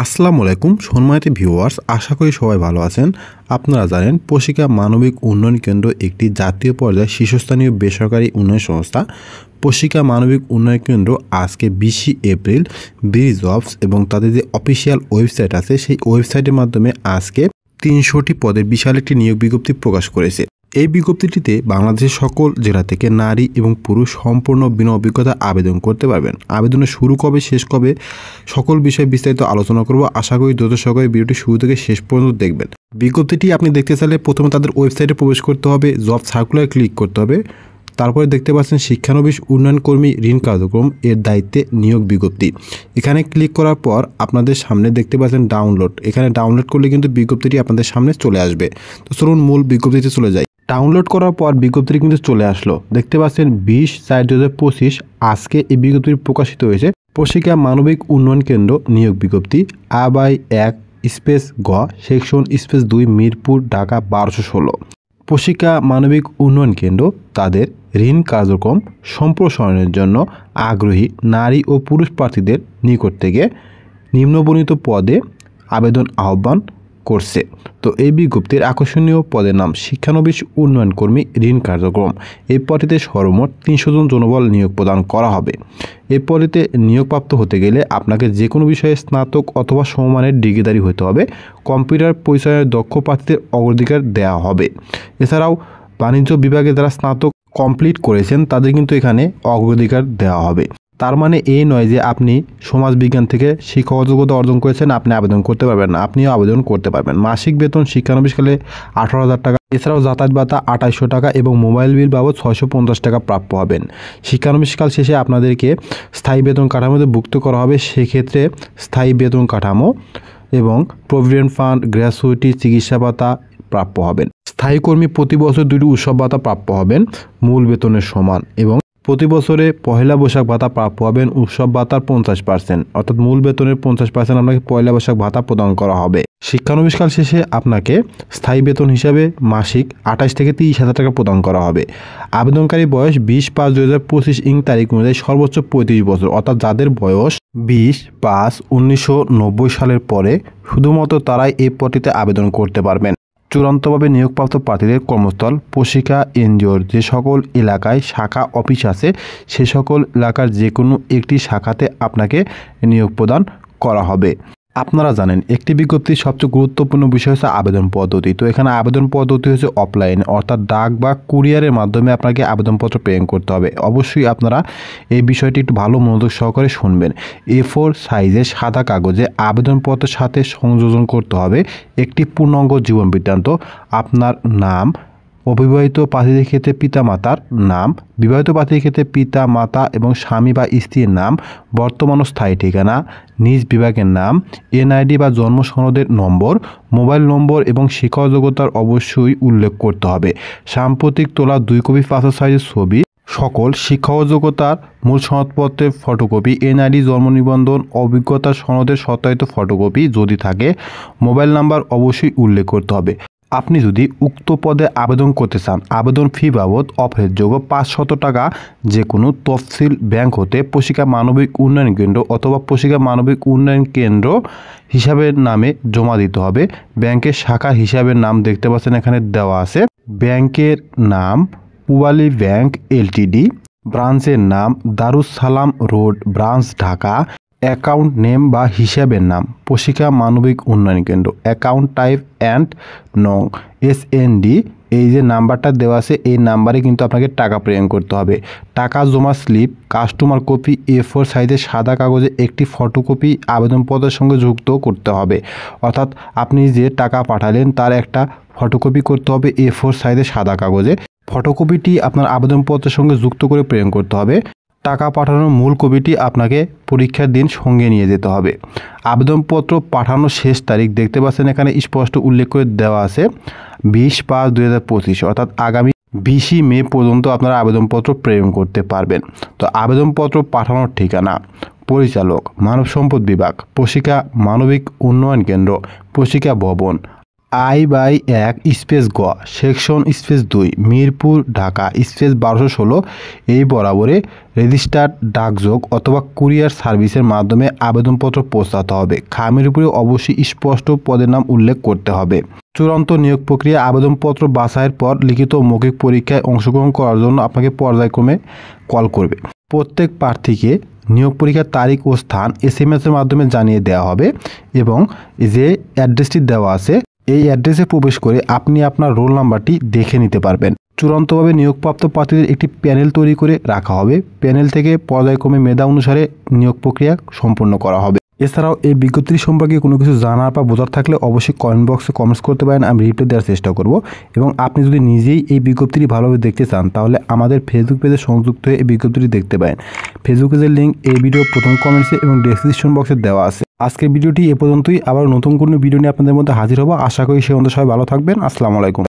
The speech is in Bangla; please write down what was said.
আসসালামু আলাইকুম সম্মানিত ভিউয়ার্স, আশা করি সবাই ভালো আছেন। আপনারা জানেন পশিকা মানবিক উন্নয়ন কেন্দ্র একটি জাতীয় পর্যায়ে শীর্ষস্থানীয় বেসরকারি উন্নয়ন সংস্থা। পশিকা মানবিক উন্নয়ন কেন্দ্র আজকে 20 এপ্রিল জবস এবং তাদের যে অফিসিয়াল ওয়েবসাইট আছে সেই ওয়েবসাইটের মাধ্যমে আজকে 300টি পদের বিশাল একটি নিয়োগ বিজ্ঞপ্তি প্রকাশ করেছে। এই বিজ্ঞপ্তিটিতে বাংলাদেশের সকল জেলা থেকে নারী এবং পুরুষ সম্পূর্ণ বিনা অভিজ্ঞতা আবেদন করতে পারবেন। আবেদনের শুরু কবে শেষ কবে সকল বিষয়ে বিস্তারিত আলোচনা করব। আশা করি দ্রুত সহকারে ভিডিওটি শুরু থেকে শেষ পর্যন্ত দেখবেন। বিজ্ঞপ্তিটি আপনি দেখতে চাইলে প্রথমে তাদের ওয়েবসাইটে প্রবেশ করতে হবে, জব সার্কুলার ক্লিক করতে হবে। তারপরে দেখতে পাচ্ছেন শিক্ষানবিশ উন্নয়ন কর্মী ঋণ কার্যক্রম এর দায়িত্বে নিয়োগ বিজ্ঞপ্তি। এখানে ক্লিক করার পর আপনাদের সামনে দেখতে পাচ্ছেন ডাউনলোড। এখানে ডাউনলোড করলে কিন্তু বিজ্ঞপ্তিটি আপনাদের সামনে চলে আসবে। তো চলুন মূল বিজ্ঞপ্তিতে চলে যাই। ডাউনলোড করার পর বিজ্ঞপ্তিটি কিন্তু চলে আসলো। দেখতে পাচ্ছেন 20/4/2025 আজকে এই বিজ্ঞপ্তি প্রকাশিত হয়েছে। পশিকা মানবিক উন্নয়ন কেন্দ্র নিয়োগ বিজ্ঞপ্তি A/1 স্পেস গ সেকশন স্পেস 2 মিরপুর ঢাকা 1216। পশিকা মানবিক উন্নয়ন কেন্দ্র তাদের ঋণ কার্যক্রম সম্প্রসারণের জন্য আগ্রহী নারী ও পুরুষ প্রার্থীদের নিকট থেকে নিম্নবর্ণিত পদে আবেদন আহ্বান করছে। তো এই বিজ্ঞপ্তির আকর্ষণীয় পদের নাম শিক্ষানবিশ উন্নয়ন কর্মী ঋণ কার্যক্রম। এই পদটিতে সর্বমোট 300 জন জনবল নিয়োগ প্রদান করা হবে। এই পদটিতে নিয়োগপ্রাপ্ত হতে গেলে আপনাকে যে কোনো বিষয়ে স্নাতক অথবা সমমানের ডিগ্রিধারী হতে হবে। কম্পিউটার পরিচয়ের দক্ষ প্রার্থীদের অগ্রাধিকার দেওয়া হবে। এছাড়াও বাণিজ্য বিভাগে যারা স্নাতক কমপ্লিট করেছেন তাদের কিন্তু এখানে অগ্রাধিকার দেওয়া হবে। তার মানে এই নয় যে আপনি সমাজবিজ্ঞান থেকে শিক্ষক যোগ্যতা অর্জন করেছেন আপনি আবেদন করতে পারবেন না, আপনিও আবেদন করতে পারবেন। মাসিক বেতন শিক্ষানবিশকালে 18,000 টাকা, এছাড়াও যাতায়াত ভাতা 2800 টাকা এবং মোবাইল বিল বাবদ 650 টাকা প্রাপ্য হবেন। শিক্ষানবিশকাল শেষে আপনাদেরকে স্থায়ী বেতন কাঠামোতে ভুক্ত করা হবে। সেক্ষেত্রে স্থায়ী বেতন কাঠামো এবং প্রভিডেন্ট ফান্ড, গ্র্যাচুইটি, চিকিৎসা ভাতা প্রাপ্য হবেন। স্থায়ী কর্মী প্রতি বছর 2টি উৎসব ভাতা প্রাপ্য হবেন মূল বেতনের সমান এবং প্রতি বছরে পহেলা বৈশাখ ভাতা প্রাপ্য হবেন উৎসব ভাতার 50%, অর্থাৎ মূল বেতনের 50% আপনাকে পয়লা বৈশাখ ভাতা প্রদান করা হবে। শিক্ষানবিশকাল শেষে আপনাকে স্থায়ী বেতন হিসাবে মাসিক 28 থেকে 30,000 টাকা প্রদান করা হবে। আবেদনকারী বয়স 20/5/2025 তারিখ অনুযায়ী সর্বোচ্চ 35 বছর, অর্থাৎ যাদের বয়স 20/5/1990 সালের পরে শুধুমাত্র তারাই এই পদটিতে আবেদন করতে পারবেন। চূড়ান্তভাবে নিয়োগপ্রাপ্ত প্রার্থীদের কর্মস্থল পশিকা এনজিওর যে সকল এলাকায় শাখা অফিস আছে সে সকল এলাকার যে কোনো একটি শাখাতে আপনাকে নিয়োগ প্রদান করা হবে। আপনারা জানেন একটি বিজ্ঞপ্তির সবচেয়ে গুরুত্বপূর্ণ বিষয় হচ্ছে আবেদন পদ্ধতি। তো এখানে আবেদন পদ্ধতি হচ্ছে অফলাইন, অর্থাৎ ডাক বা কুরিয়ারের মাধ্যমে আপনাকে আবেদনপত্র প্রেরণ করতে হবে। অবশ্যই আপনারা এই বিষয়টি একটু ভালো মনোযোগ সহকারে শুনবেন। A4 সাইজের সাদা কাগজে আবেদনপত্রের সাথে সংযোজন করতে হবে একটি পূর্ণাঙ্গ জীবন বৃত্তান্ত, আপনার নাম, অবিবাহিত প্রার্থীদের ক্ষেত্রে পিতা মাতার নাম, বিবাহিত প্রার্থীদের ক্ষেত্রে পিতা মাতা এবং স্বামী বা স্ত্রীর নাম, বর্তমান ও স্থায়ী ঠিকানা, নিজ বিভাগের নাম, NID বা জন্ম সনদের নম্বর, মোবাইল নম্বর এবং শিক্ষা যোগ্যতার অবশ্যই উল্লেখ করতে হবে। সাম্প্রতিক তোলা 2 কপি পাসপোর্ট সাইজের ছবি, সকল শিক্ষা যোগ্যতার মূল সনদপত্রের ফটোকপি, NID জন্ম নিবন্ধন অভিজ্ঞতার সনদের সত্যায়িত ফটোকপি যদি থাকে, মোবাইল নাম্বার অবশ্যই উল্লেখ করতে হবে। আপনি যদি উক্ত পদে আবেদন করতে চান আবেদন ফি বাবদ অফেরযোগ্য 500 টাকা যে কোনো তফসিল ব্যাংক হতে পশিকা মানবিক উন্নয়ন কেন্দ্র অথবা পশিকা মানবিক উন্নয়ন কেন্দ্র হিসাবের নামে জমা দিতে হবে। ব্যাংকের শাখার হিসাবের নাম দেখতে পাচ্ছেন এখানে দেওয়া আছে। ব্যাংকের নাম পূবালী ব্যাংক LTD, ব্রাঞ্চের নাম Darus Salam road branch Dhaka, account name বা হিসাবের নাম পশিকা মানবিক উন্নয়ন কেন্দ্র, অ্যাকাউন্ট টাইপ অ্যান্ড নং SND। এই যে নাম্বারটা দেওয়া আছে এই নাম্বারে কিন্তু আপনাকে টাকা প্রেরণ করতে হবে। টাকা জমা স্লিপ কাস্টমার কপি A4 সাইজের সাদা কাগজে একটি ফটোকপি আবেদনপত্রের সঙ্গে যুক্ত করতে হবে, অর্থাৎ আপনি যে টাকা পাঠালেন তার একটা ফটোকপি করতে হবে A4 সাইজের সাদা কাগজে। ফটোকপিটি আপনার আবেদনপত্রের সঙ্গে যুক্ত করে প্রেরণ করতে হবে। টাকা পাঠানোর মূল কপিটি আপনাকে পরীক্ষার দিন সঙ্গে নিয়ে যেতে হবে। আবেদনপত্র পাঠানোর শেষ তারিখ দেখতে পাচ্ছেন এখানে স্পষ্ট উল্লেখ করে দেওয়া আছে 20/5/2025, অর্থাৎ আগামী 20 মে পর্যন্ত আপনারা আবেদনপত্র প্রেরণ করতে পারবেন। তো আবেদনপত্র পাঠানোর ঠিকানা পরিচালক মানব সম্পদ বিভাগ পশিকা মানবিক উন্নয়ন কেন্দ্র পশিকা ভবন I/1 সেকশন -2 মিরপুর ঢাকা -1216 এই বরাবরে রেজিস্টার্ড ডাকযোগ অথবা কুরিয়ার সার্ভিসের মাধ্যমে আবেদনপত্র পৌঁছাতে হবে। খামের উপরে অবশ্যই স্পষ্ট পদের নাম উল্লেখ করতে হবে। চূড়ান্ত নিয়োগ প্রক্রিয়া আবেদনপত্র বাছাইয়ের পর লিখিত মৌখিক পরীক্ষায় অংশগ্রহণ করার জন্য আপনাকে পর্যায়ক্রমে কল করবে। প্রত্যেক প্রার্থীকে নিয়োগ পরীক্ষার তারিখ ও স্থান SMS এর মাধ্যমে জানিয়ে দেওয়া হবে এবং যে অ্যাড্রেসটি দেওয়া আছে এই অ্যাড্রেসে প্রবেশ করে আপনি আপনার রোল নাম্বারটি দেখে নিতে পারবেন। চূড়ান্তভাবে নিয়োগপ্রাপ্ত প্রার্থীদের একটি প্যানেল তৈরি করে রাখা হবে। প্যানেল থেকে পর্যায়ক্রমে মেধা অনুসারে নিয়োগ প্রক্রিয়া সম্পন্ন করা হবে। এছাড়াও এই বিজ্ঞপ্তি সম্পর্কে কোনো কিছু জানার বা বোঝার থাকলে অবশ্যই কমেন্ট বক্সে কমেন্টস করতে পারেন, আমি রিপ্লাই দেওয়ার চেষ্টা করব। এবং আপনি যদি নিজেই এই বিজ্ঞপ্তিটি ভালোভাবে দেখতে চান তাহলে আমাদের ফেসবুক পেজে সংযুক্ত হয়ে এই বিজ্ঞপ্তিটি দেখতে পারেন। ফেসবুক পেজের লিঙ্ক এই ভিডিও প্রথম কমেন্টসে এবং ডেসক্রিপশন বক্সে দেওয়া আছে। আজকের ভিডিওটি এ পর্যন্তই। আবার নতুন কোনো ভিডিও নিয়ে আপনাদের মধ্যে হাজির হব। আশা করি সে অনুযায়ী সবাই ভালো থাকবেন। আসসালামু আলাইকুম।